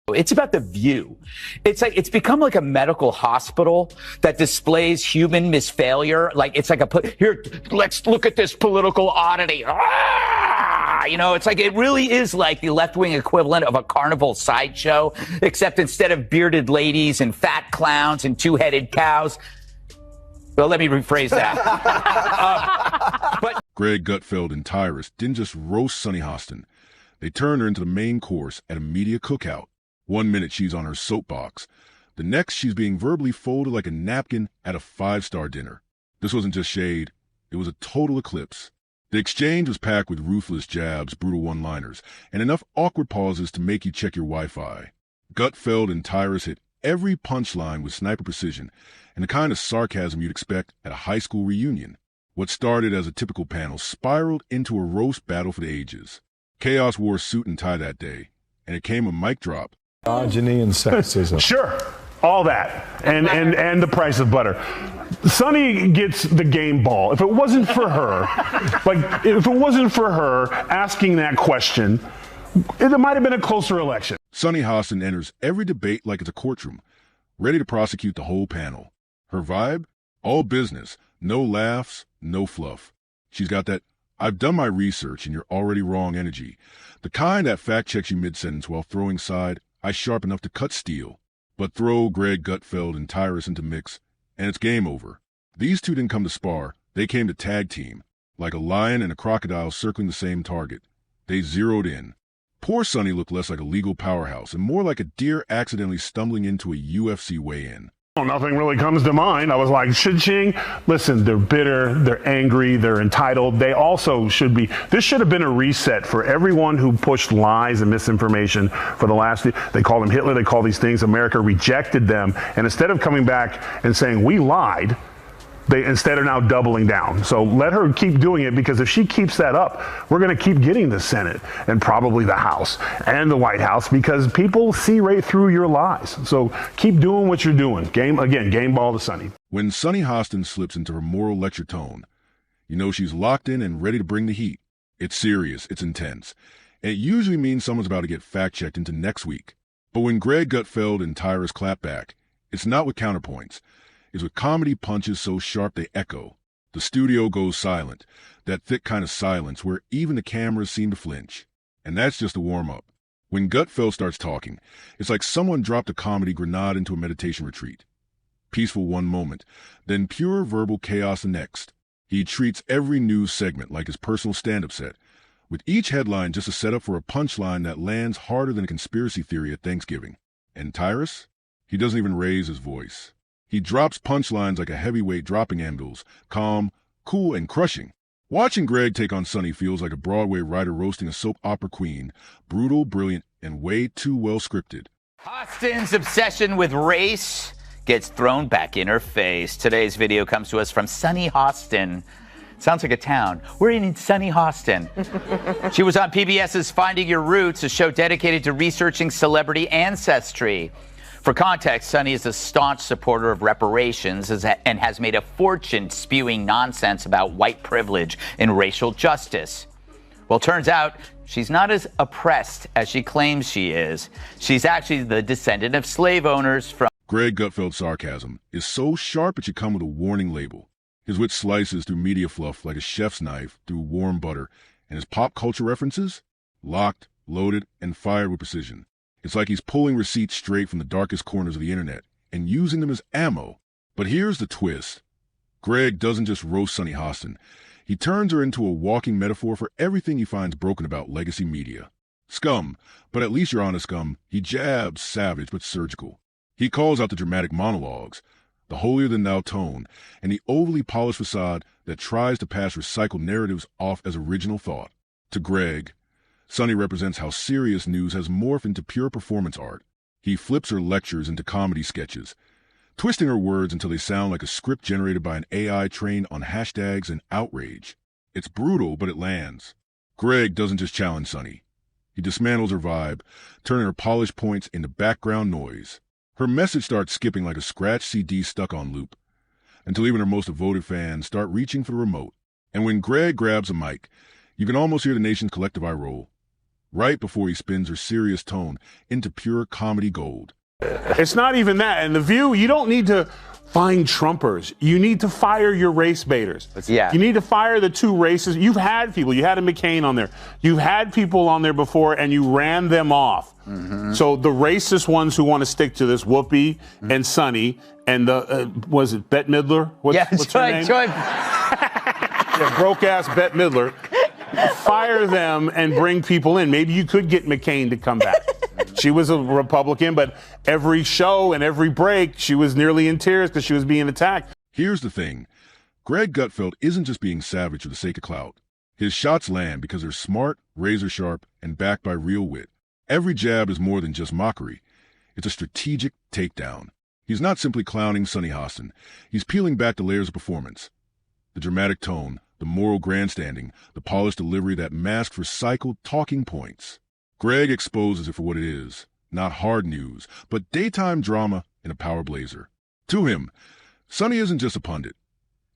It's about the view. It's become like a medical hospital that displays human misfailure. Like it's like here, let's look at this political oddity. It's like it really is like the left-wing equivalent of a carnival sideshow, except instead of bearded ladies and fat clowns and two-headed cows. Well, let me rephrase that. Greg Gutfeld and Tyrus didn't just roast Sunny Hostin. They turned her into the main course at a media cookout. 1 minute she's on her soapbox. The next she's being verbally folded like a napkin at a five-star dinner. This wasn't just shade. It was a total eclipse. The exchange was packed with ruthless jabs, brutal one-liners, and enough awkward pauses to make you check your Wi-Fi. Gutfeld and Tyrus hit every punchline with sniper precision and the kind of sarcasm you'd expect at a high school reunion. What started as a typical panel spiraled into a roast battle for the ages. Chaos wore a suit and tie that day, and it came a mic drop. Misogyny and sexism. Sure, all that, and the price of butter. Sunny gets the game ball. If it wasn't for her, asking that question, it might have been a closer election. Sunny Hostin enters every debate like it's a courtroom, ready to prosecute the whole panel. Her vibe? All business. No laughs, no fluff. She's got that "I've done my research and you're already wrong" energy. The kind that fact-checks you mid-sentence while throwing side, "I sharp enough to cut steel." But throw Greg Gutfeld and Tyrus into mix, and it's game over. These two didn't come to spar. They came to tag team, like a lion and a crocodile circling the same target. They zeroed in. Poor Sunny looked less like a legal powerhouse and more like a deer accidentally stumbling into a UFC weigh-in. Nothing really comes to mind. I was like, cha-ching. Listen, they're bitter, they're angry, they're entitled. They also should be. This should have been a reset for everyone who pushed lies and misinformation for the last. They call them Hitler, they call these things. America rejected them. And instead of coming back and saying, we lied, they instead are now doubling down. So let her keep doing it, because if she keeps that up, we're going to keep getting the Senate and probably the House and the White House, because people see right through your lies. So keep doing what you're doing. Game ball to Sunny. When Sunny Hostin slips into her moral lecture tone, you know she's locked in and ready to bring the heat. It's serious, it's intense, and it usually means someone's about to get fact-checked into next week. But when Greg Gutfeld and Tyrus clap back, it's not with counterpoints. It's with comedy punches so sharp they echo. The studio goes silent, that thick kind of silence where even the cameras seem to flinch. And that's just a warm-up. When Gutfeld starts talking, it's like someone dropped a comedy grenade into a meditation retreat. Peaceful one moment, then pure verbal chaos the next. He treats every news segment like his personal stand-up set, with each headline just a setup for a punchline that lands harder than a conspiracy theory at Thanksgiving. And Tyrus? He doesn't even raise his voice. He drops punchlines like a heavyweight dropping anvils, calm, cool, and crushing. Watching Greg take on Sunny feels like a Broadway writer roasting a soap opera queen, brutal, brilliant, and way too well scripted. Hostin's obsession with race gets thrown back in her face. Today's video comes to us from Sunny Hostin. Sounds like a town. We're in Sunny Hostin. She was on PBS's Finding Your Roots, a show dedicated to researching celebrity ancestry. For context, Sunny is a staunch supporter of reparations and has made a fortune spewing nonsense about white privilege and racial justice. Well, turns out she's not as oppressed as she claims she is. She's actually the descendant of slave owners from... Greg Gutfeld's sarcasm is so sharp it should come with a warning label. His wit slices through media fluff like a chef's knife through warm butter, and his pop culture references? Locked, loaded, and fired with precision. It's like he's pulling receipts straight from the darkest corners of the internet and using them as ammo. But here's the twist. Greg doesn't just roast Sunny Hostin. He turns her into a walking metaphor for everything he finds broken about legacy media. Scum, but at least you're honest scum. He jabs, savage but surgical. He calls out the dramatic monologues, the holier-than-thou tone, and the overly polished facade that tries to pass recycled narratives off as original thought. To Greg, Sunny represents how serious news has morphed into pure performance art. He flips her lectures into comedy sketches, twisting her words until they sound like a script generated by an AI trained on hashtags and outrage. It's brutal, but it lands. Greg doesn't just challenge Sunny. He dismantles her vibe, turning her polished points into background noise. Her message starts skipping like a scratch CD stuck on loop, until even her most devoted fans start reaching for the remote. And when Greg grabs a mic, you can almost hear the nation's collective eye roll. right before he spins her serious tone into pure comedy gold. It's not even that. In The View, you don't need to find Trumpers. You need to fire your race baiters. Yeah. You need to fire the two races. You've had people. You had a McCain on there. You've had people on there before, and you ran them off. Mm-hmm. So the racist ones who want to stick to this, Whoopi and Sunny, and the, was it Bette Midler? What's her name? Yeah, broke-ass Bette Midler. Fire them and bring people in. Maybe you could get McCain to come back. She was a Republican, but every show and every break, she was nearly in tears because she was being attacked. Here's the thing. Greg Gutfeld isn't just being savage for the sake of clout. His shots land because they're smart, razor-sharp, and backed by real wit. Every jab is more than just mockery. It's a strategic takedown. He's not simply clowning Sunny Hostin. He's peeling back the layers of performance. The dramatic tone, the moral grandstanding, the polished delivery that masks recycled talking points. Greg exposes it for what it is, not hard news, but daytime drama in a power blazer. To him, Sunny isn't just a pundit.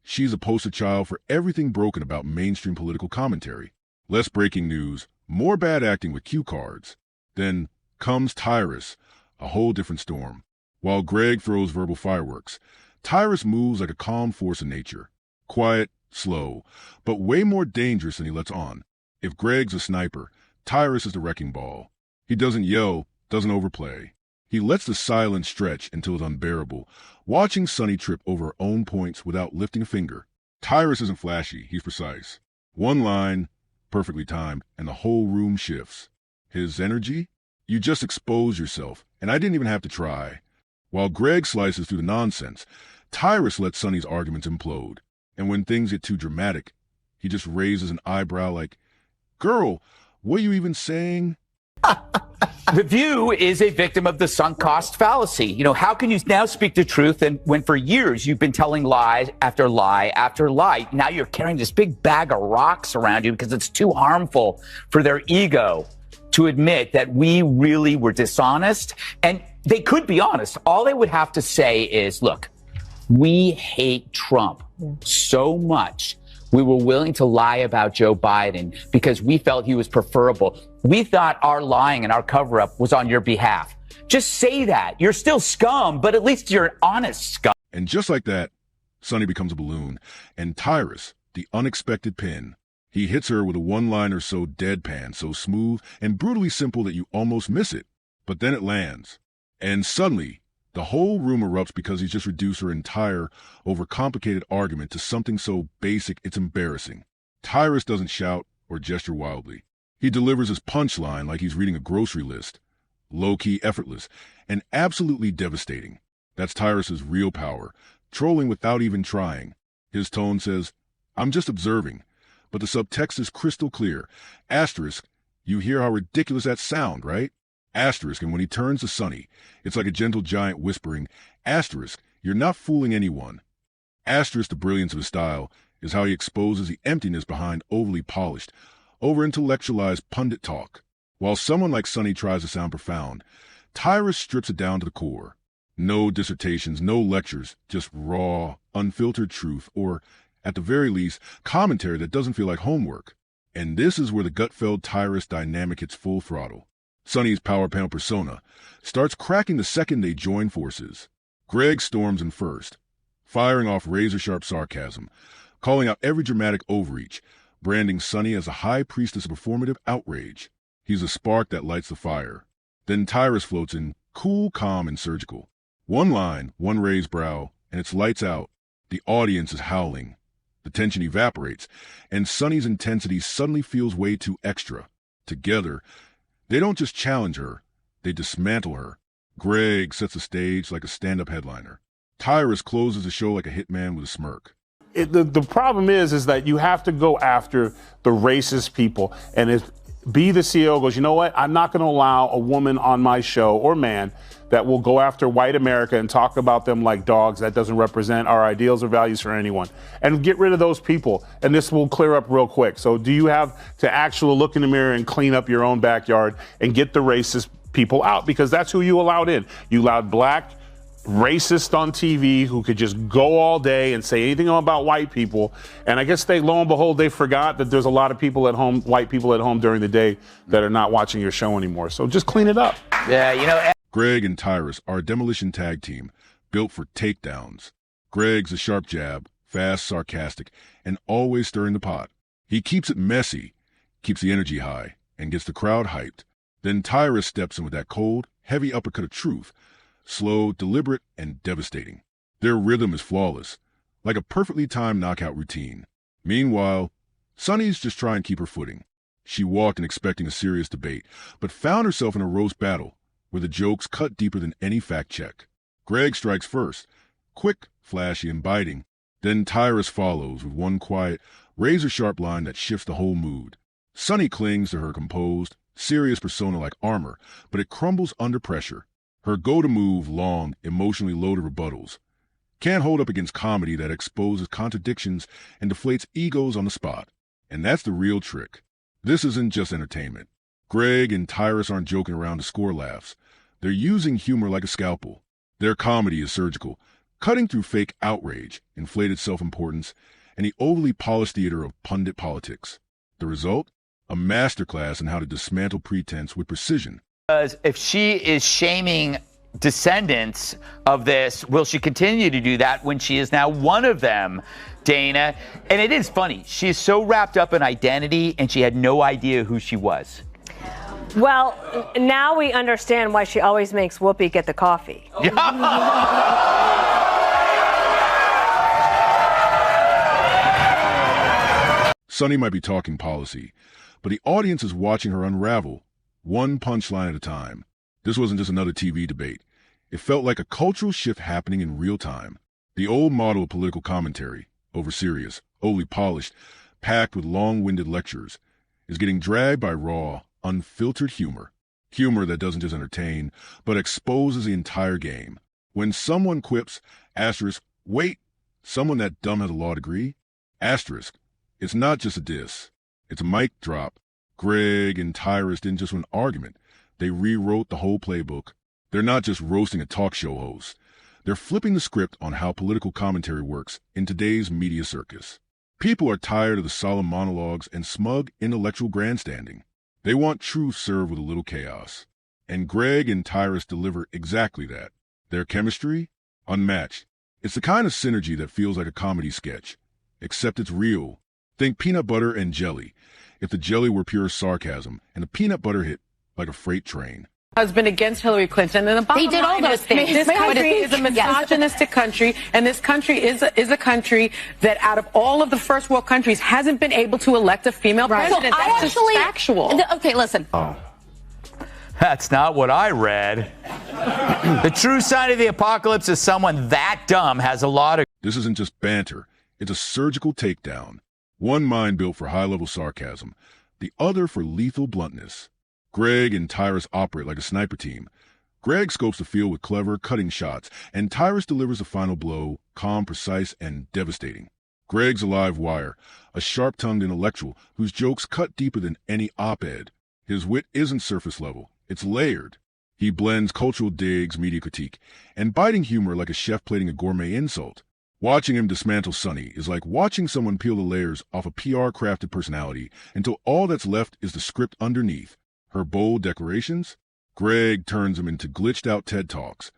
She's a poster child for everything broken about mainstream political commentary. Less breaking news, more bad acting with cue cards. Then comes Tyrus, a whole different storm. While Greg throws verbal fireworks, Tyrus moves like a calm force of nature. Quiet, slow, but way more dangerous than he lets on. If Greg's a sniper, Tyrus is the wrecking ball. He doesn't yell, doesn't overplay. He lets the silence stretch until it's unbearable, watching Sunny trip over her own points without lifting a finger. Tyrus isn't flashy, he's precise. One line, perfectly timed, and the whole room shifts. His energy? You just expose yourself, and I didn't even have to try. While Greg slices through the nonsense, Tyrus lets Sunny's arguments implode. And when things get too dramatic, he just raises an eyebrow like, "Girl, what are you even saying?" The View is a victim of the sunk cost fallacy. You know, how can you now speak the truth and when for years you've been telling lie after lie after lie? Now you're carrying this big bag of rocks around you because it's too harmful for their ego to admit that we really were dishonest. And they could be honest. All they would have to say is, look, we hate Trump so much. We were willing to lie about Joe Biden because we felt he was preferable. We thought our lying and our cover-up was on your behalf. Just say that. You're still scum, but at least you're an honest scum. And just like that, Sunny becomes a balloon, and Tyrus, the unexpected pin. He hits her with a one-liner so deadpan, so smooth, and brutally simple that you almost miss it. But then it lands. And suddenly, the whole room erupts because he's just reduced her entire, overcomplicated argument to something so basic it's embarrassing. Tyrus doesn't shout or gesture wildly. He delivers his punchline like he's reading a grocery list. Low-key, effortless, and absolutely devastating. That's Tyrus's real power, trolling without even trying. His tone says, "I'm just observing," but the subtext is crystal clear. Asterisk, you hear how ridiculous that sound, right? Asterisk, and when he turns to Sunny, it's like a gentle giant whispering, asterisk, you're not fooling anyone. Asterisk, the brilliance of his style, is how he exposes the emptiness behind overly polished, over-intellectualized pundit talk. While someone like Sunny tries to sound profound, Tyrus strips it down to the core. No dissertations, no lectures, just raw, unfiltered truth, or, at the very least, commentary that doesn't feel like homework. And this is where the Gutfeld-Tyrus dynamic hits full throttle. Sunny's power panel persona starts cracking the second they join forces. Greg storms in first, firing off razor-sharp sarcasm, calling out every dramatic overreach, branding Sunny as a high priestess of performative outrage. He's a spark that lights the fire. Then Tyrus floats in, cool, calm, and surgical. One line, one raised brow, and it's lights out. The audience is howling. The tension evaporates, and Sunny's intensity suddenly feels way too extra. Together, they don't just challenge her, they dismantle her. Greg sets the stage like a stand-up headliner. Tyrus closes the show like a hitman with a smirk. The problem is that you have to go after the racist people. And if be the CEO goes, you know what, I'm not going to allow a woman on my show or man that will go after white America and talk about them like dogs. That doesn't represent our ideals or values for anyone. And get rid of those people. And this will clear up real quick. So do you have to actually look in the mirror and clean up your own backyard and get the racist people out? Because that's who you allowed in. You allowed black racist on TV who could just go all day and say anything about white people. And I guess lo and behold, they forgot that there's a lot of people at home, white people at home during the day that are not watching your show anymore. So just clean it up. Yeah, you know. Greg and Tyrus are a demolition tag team built for takedowns. Greg's a sharp jab, fast, sarcastic, and always stirring the pot. He keeps it messy, keeps the energy high, and gets the crowd hyped. Then Tyrus steps in with that cold, heavy uppercut of truth, slow, deliberate, and devastating. Their rhythm is flawless, like a perfectly timed knockout routine. Meanwhile, Sunny's just trying to keep her footing. She walked in expecting a serious debate, but found herself in a roast battle where the jokes cut deeper than any fact check. Greg strikes first, quick, flashy, and biting. Then Tyrus follows with one quiet, razor-sharp line that shifts the whole mood. Sunny clings to her composed, serious persona like armor, but it crumbles under pressure. Her go-to move, long, emotionally loaded rebuttals, can't hold up against comedy that exposes contradictions and deflates egos on the spot. And that's the real trick. This isn't just entertainment. Greg and Tyrus aren't joking around to score laughs. They're using humor like a scalpel. Their comedy is surgical, cutting through fake outrage, inflated self-importance, and the overly polished theater of pundit politics. The result? A masterclass in how to dismantle pretense with precision. Because if she is shaming descendants of this, will she continue to do that when she is now one of them, Dana? And it is funny. She's so wrapped up in identity, and she had no idea who she was. Well, now we understand why she always makes Whoopi get the coffee. Sunny might be talking policy, but the audience is watching her unravel, one punchline at a time. This wasn't just another TV debate. It felt like a cultural shift happening in real time. The old model of political commentary, over-serious, overly polished, packed with long-winded lectures, is getting dragged by raw, unfiltered humor. Humor that doesn't just entertain, but exposes the entire game. When someone quips, asterisk, wait, someone that dumb has a law degree, asterisk, it's not just a diss. It's a mic drop. Greg and Tyrus didn't just win an argument. They rewrote the whole playbook. They're not just roasting a talk show host. They're flipping the script on how political commentary works in today's media circus. People are tired of the solemn monologues and smug intellectual grandstanding. They want truth served with a little chaos. And Greg and Tyrus deliver exactly that. Their chemistry? Unmatched. It's the kind of synergy that feels like a comedy sketch, except it's real. Think peanut butter and jelly. If the jelly were pure sarcasm and the peanut butter hit like a freight train. Has been against Hillary Clinton, and the bottom They did all line those is, things. This country is a misogynistic country, and this country is a country that, out of all of the first world countries, hasn't been able to elect a female president. So That's just factual. Okay, listen. That's not what I read. The true sign of the apocalypse is someone that dumb has a lot of... This isn't just banter. It's a surgical takedown. One mind built for high-level sarcasm, the other for lethal bluntness. Greg and Tyrus operate like a sniper team. Greg scopes the field with clever, cutting shots, and Tyrus delivers the final blow, calm, precise, and devastating. Greg's a live wire, a sharp-tongued intellectual whose jokes cut deeper than any op-ed. His wit isn't surface level, it's layered. He blends cultural digs, media critique, and biting humor like a chef plating a gourmet insult. Watching him dismantle Sunny is like watching someone peel the layers off a PR-crafted personality until all that's left is the script underneath. Her bold declarations? Greg turns them into glitched-out TED Talks,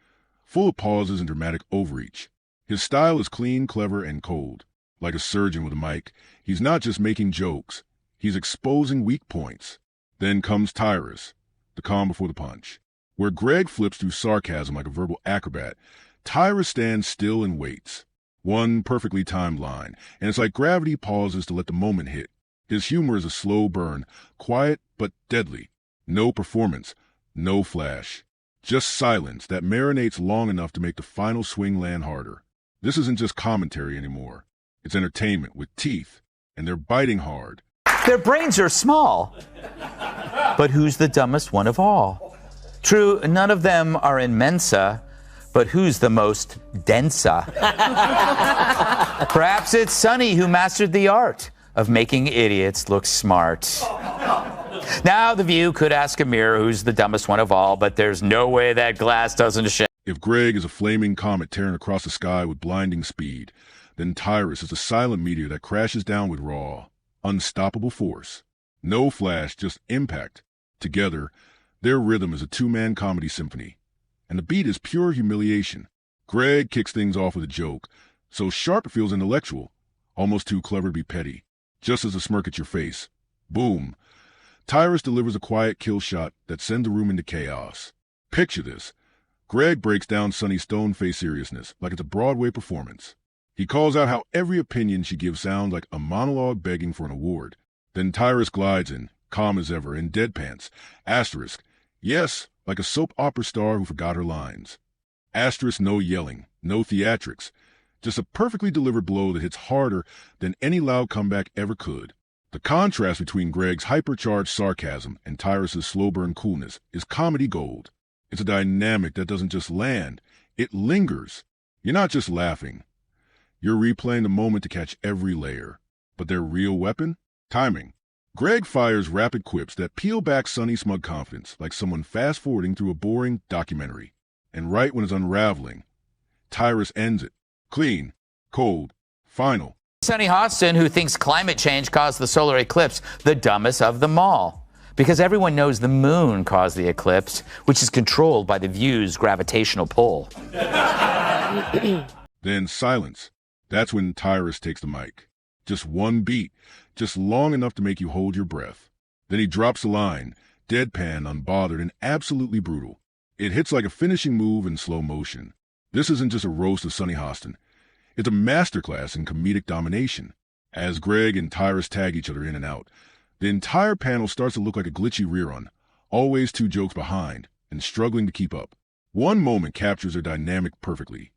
full of pauses and dramatic overreach. His style is clean, clever, and cold. Like a surgeon with a mic, he's not just making jokes, he's exposing weak points. Then comes Tyrus, the calm before the punch. Where Greg flips through sarcasm like a verbal acrobat, Tyrus stands still and waits. One perfectly timed line, and it's like gravity pauses to let the moment hit. His humor is a slow burn, quiet but deadly. No performance, no flash. Just silence that marinates long enough to make the final swing land harder. This isn't just commentary anymore. It's entertainment with teeth, and they're biting hard. Their brains are small. But who's the dumbest one of all? True, none of them are in Mensa, but who's the most densa? Perhaps it's Sunny who mastered the art of making idiots look smart. Now, The View could ask a mirror who's the dumbest one of all, but there's no way that glass doesn't shake. If Greg is a flaming comet tearing across the sky with blinding speed, then Tyrus is a silent meteor that crashes down with raw, unstoppable force. No flash, just impact. Together, their rhythm is a two-man comedy symphony. And the beat is pure humiliation. Greg kicks things off with a joke, so sharp it feels intellectual, almost too clever to be petty. Just as a smirk at your face. Boom. Tyrus delivers a quiet kill shot that sends the room into chaos. Picture this. Greg breaks down Sunny's stone-faced seriousness like it's a Broadway performance. He calls out how every opinion she gives sounds like a monologue begging for an award. Then Tyrus glides in, calm as ever, in deadpants. Asterisk. Yes, like a soap opera star who forgot her lines. Asterisk, no yelling, no theatrics. Just a perfectly delivered blow that hits harder than any loud comeback ever could. The contrast between Greg's hypercharged sarcasm and Tyrus's slow-burn coolness is comedy gold. It's a dynamic that doesn't just land, it lingers. You're not just laughing. You're replaying the moment to catch every layer. But their real weapon? Timing. Greg fires rapid quips that peel back Sunny's smug confidence like someone fast-forwarding through a boring documentary. And right when it's unraveling, Tyrus ends it. Clean, cold, final. Sunny Hostin, who thinks climate change caused the solar eclipse, the dumbest of them all. Because everyone knows the moon caused the eclipse, which is controlled by the view's gravitational pull. Then silence. That's when Tyrus takes the mic. Just one beat, just long enough to make you hold your breath. Then he drops a line, deadpan, unbothered, and absolutely brutal. It hits like a finishing move in slow motion. This isn't just a roast of Sunny Hostin. It's a masterclass in comedic domination. As Greg and Tyrus tag each other in and out, the entire panel starts to look like a glitchy rerun, always two jokes behind, and struggling to keep up. One moment captures their dynamic perfectly.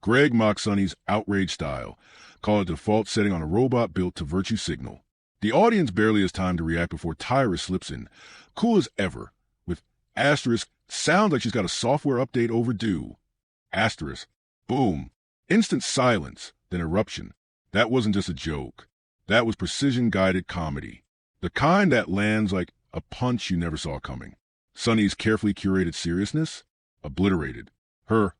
Greg mocks Sunny's outraged style, call it the default setting on a robot built to virtue signal. The audience barely has time to react before Tyrus slips in, cool as ever, with asterisk, sounds like she's got a software update overdue. Asterisk, boom, instant silence, then eruption. That wasn't just a joke. That was precision-guided comedy. The kind that lands like a punch you never saw coming. Sunny's carefully curated seriousness? Obliterated. Her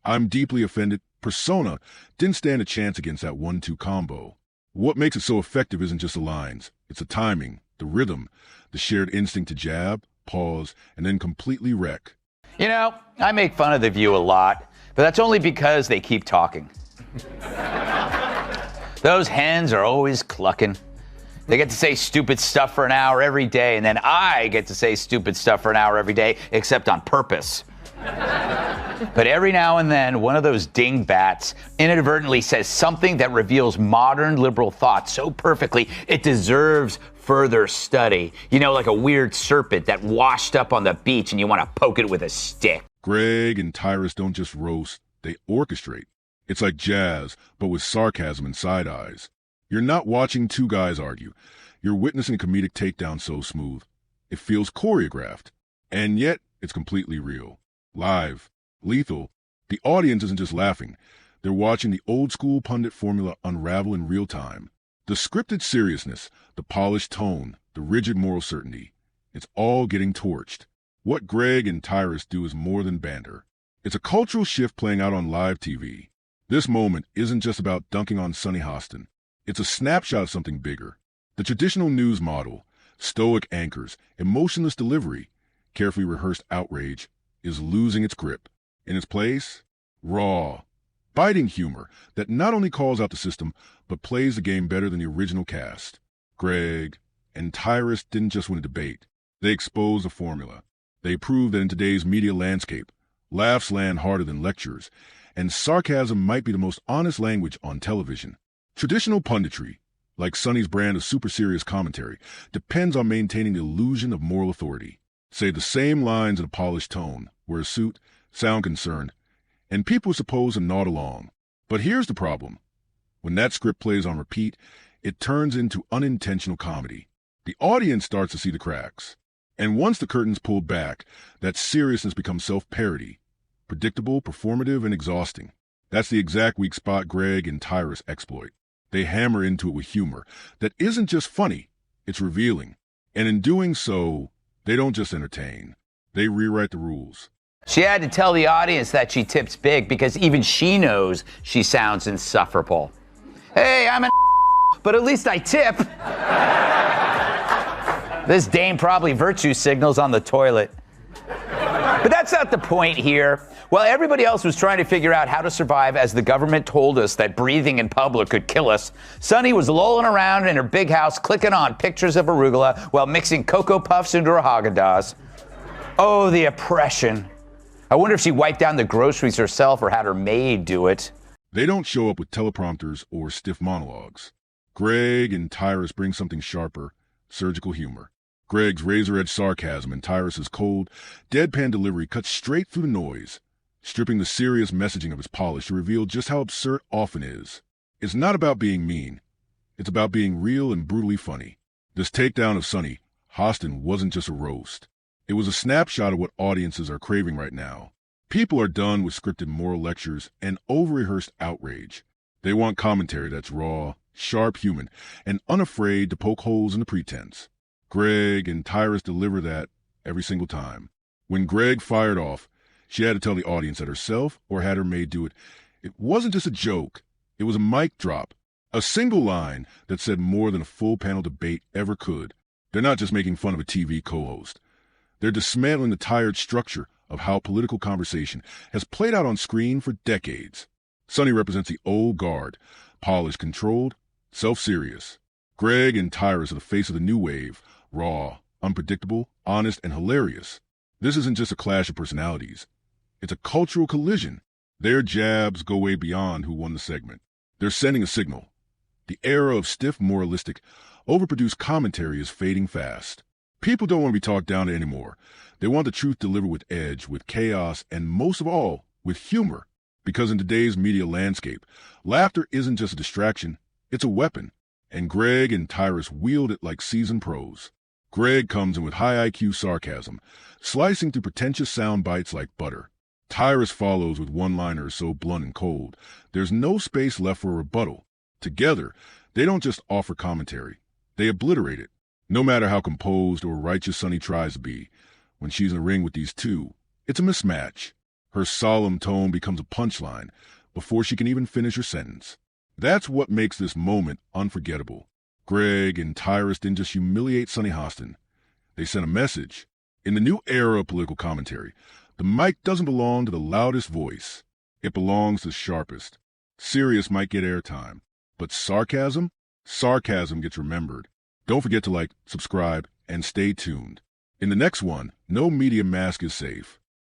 I'm deeply offended persona didn't stand a chance against that 1-2 combo. What makes it so effective isn't just the lines. It's the timing, the rhythm, the shared instinct to jab, pause, and then completely wreck. You know, I make fun of The View a lot, but that's only because they keep talking. Those hens are always clucking. They get to say stupid stuff for an hour every day, and then I get to say stupid stuff for an hour every day, except on purpose. But every now and then, one of those dingbats inadvertently says something that reveals modern liberal thought so perfectly it deserves further study. You know, like a weird serpent that washed up on the beach and you want to poke it with a stick. Greg and Tyrus don't just roast, they orchestrate. It's like jazz, but with sarcasm and side eyes. You're not watching two guys argue. You're witnessing a comedic takedown so smooth. It feels choreographed. And yet, it's completely real. Live. Lethal. The audience isn't just laughing. They're watching the old-school pundit formula unravel in real time. The scripted seriousness, the polished tone, the rigid moral certainty. It's all getting torched. What Greg and Tyrus do is more than banter. It's a cultural shift playing out on live TV. This moment isn't just about dunking on Sunny Hostin. It's a snapshot of something bigger. The traditional news model, stoic anchors, emotionless delivery, carefully rehearsed outrage, is losing its grip. In its place, raw, biting humor that not only calls out the system, but plays the game better than the original cast. Greg and Tyrus didn't just win a debate. They exposed a formula. They proved that in today's media landscape, laughs land harder than lectures, and sarcasm might be the most honest language on television. Traditional punditry, like Sunny's brand of super serious commentary, depends on maintaining the illusion of moral authority. Say the same lines in a polished tone, wear a suit, sound concerned, and people are supposed to nod along. But here's the problem. When that script plays on repeat, it turns into unintentional comedy. The audience starts to see the cracks. And once the curtain's pulled back, that seriousness becomes self-parody. Predictable, performative, and exhausting. That's the exact weak spot Greg and Tyrus exploit. They hammer into it with humor that isn't just funny, it's revealing. And in doing so, they don't just entertain. They rewrite the rules. She had to tell the audience that she tips big because even she knows she sounds insufferable. Hey, I'm an but at least I tip. This dame probably virtue signals on the toilet. But that's not the point here. While everybody else was trying to figure out how to survive as the government told us that breathing in public could kill us, Sunny was lolling around in her big house clicking on pictures of arugula while mixing Cocoa Puffs into her Haagen-Dazs. Oh, the oppression. I wonder if she wiped down the groceries herself or had her maid do it. They don't show up with teleprompters or stiff monologues. Greg and Tyrus bring something sharper, surgical humor. Greg's razor-edged sarcasm and Tyrus's cold, deadpan delivery cuts straight through the noise, stripping the serious messaging of his polish to reveal just how absurd often is. It's not about being mean. It's about being real and brutally funny. This takedown of Sunny Hostin wasn't just a roast. It was a snapshot of what audiences are craving right now. People are done with scripted moral lectures and over-rehearsed outrage. They want commentary that's raw, sharp, human, and unafraid to poke holes in the pretense. Greg and Tyrus deliver that every single time. When Greg fired off, she had to tell the audience that herself or had her maid do it. It wasn't just a joke. It was a mic drop. A single line that said more than a full panel debate ever could. They're not just making fun of a TV co-host. They're dismantling the tired structure of how political conversation has played out on screen for decades. Sunny represents the old guard, polished, controlled, self-serious. Greg and Tyrus are the face of the new wave, raw, unpredictable, honest, and hilarious. This isn't just a clash of personalities. It's a cultural collision. Their jabs go way beyond who won the segment. They're sending a signal. The era of stiff, moralistic, overproduced commentary is fading fast. People don't want to be talked down to anymore. They want the truth delivered with edge, with chaos, and most of all, with humor. Because in today's media landscape, laughter isn't just a distraction, it's a weapon. And Greg and Tyrus wield it like seasoned pros. Greg comes in with high IQ sarcasm, slicing through pretentious sound bites like butter. Tyrus follows with one-liners so blunt and cold, there's no space left for a rebuttal. Together, they don't just offer commentary, they obliterate it. No matter how composed or righteous Sunny tries to be, when she's in the ring with these two, it's a mismatch. Her solemn tone becomes a punchline before she can even finish her sentence. That's what makes this moment unforgettable. Greg and Tyrus didn't just humiliate Sunny Hostin. They sent a message. In the new era of political commentary, the mic doesn't belong to the loudest voice. It belongs to the sharpest. Serious might get airtime, but sarcasm gets remembered. Don't forget to like, subscribe, and stay tuned. In the next one, no media mask is safe.